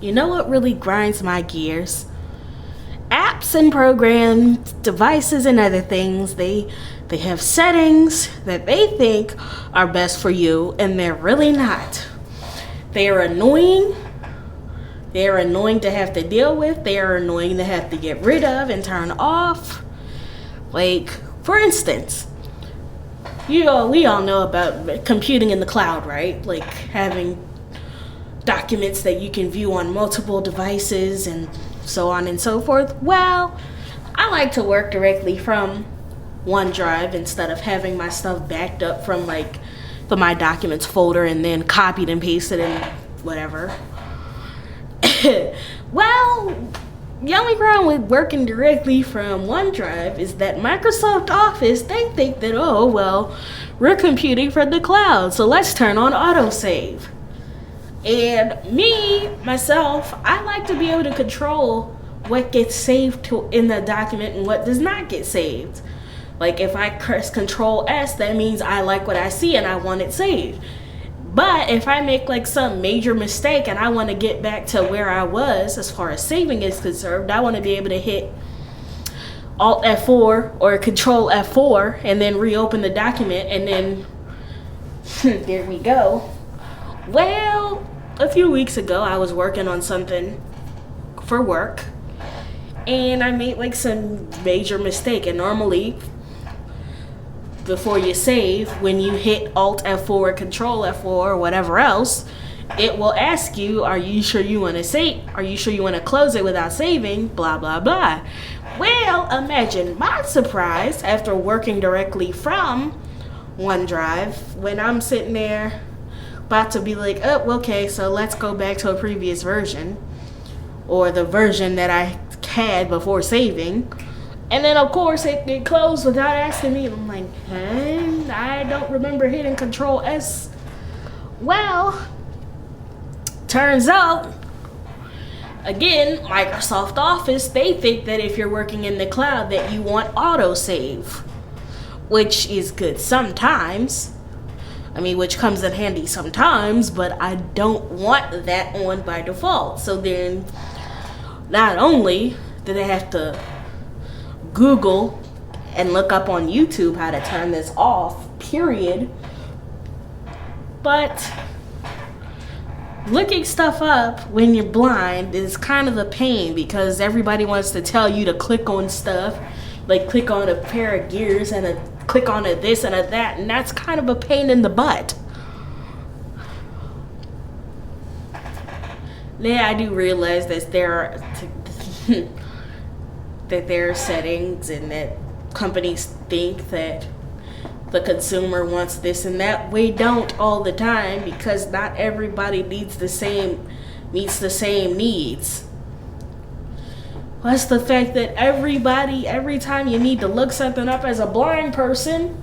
You know what really grinds my gears? Apps and programs, devices and other things, they have settings that they think are best for you and they're really not. They are annoying. They are annoying to have to deal with. They are annoying to have to get rid of and turn off. Like, for instance, we all know about computing in the cloud, right? Like having documents that you can view on multiple devices and so on and so forth. Well, I like to work directly from OneDrive instead of having my stuff backed up from like the My Documents folder and then copied and pasted and whatever. Well, the only problem with working directly from OneDrive is that Microsoft Office, they think that, oh, well, we're computing from the cloud, so let's turn on autosave. And myself, I like to be able to control what gets saved in the document and what does not get saved. Like if I press Control S, that means I like what I see and I want it saved. But if I make like some major mistake and I want to get back to where I was as far as saving is concerned, I want to be able to hit Alt F4 or Control F4 and then reopen the document and then there we go. Well, a few weeks ago I was working on something for work and I made like some major mistake, and normally before you save, when you hit Alt F4 or Control F4 or whatever else, it will ask you, are you sure you want to save? Are you sure you want to close it without saving? Blah, blah, blah. Well, imagine my surprise after working directly from OneDrive when I'm sitting there about to be like, oh, okay, so let's go back to a previous version or the version that I had before saving. And then, of course, it closed without asking me. I'm like, hey, I don't remember hitting Control S. Well, turns out, again, Microsoft Office, they think that if you're working in the cloud that you want autosave, which is good sometimes. I mean, which comes in handy sometimes, but I don't want that on by default. So then, not only do they have to Google and look up on YouTube how to turn this off, period. But looking stuff up when you're blind is kind of a pain because everybody wants to tell you to click on stuff, like click on a pair of gears and click on a this and a that, and that's kind of a pain in the butt. Yeah, I do realize that there are settings and that companies think that the consumer wants this and that. We don't all the time because not everybody meets the same needs. Plus the fact that every time you need to look something up as a blind person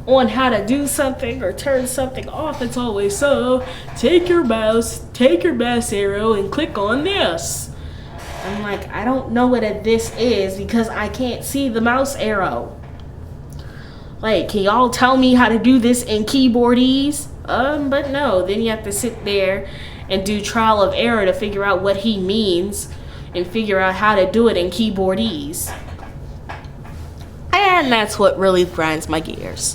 on how to do something or turn something off, it's always so take your mouse arrow and click on this. I'm like, I don't know what a this is because I can't see the mouse arrow. Like, can y'all tell me how to do this in keyboardese? But no, then you have to sit there and do trial of error to figure out what he means and figure out how to do it in keyboardese. And that's what really grinds my gears.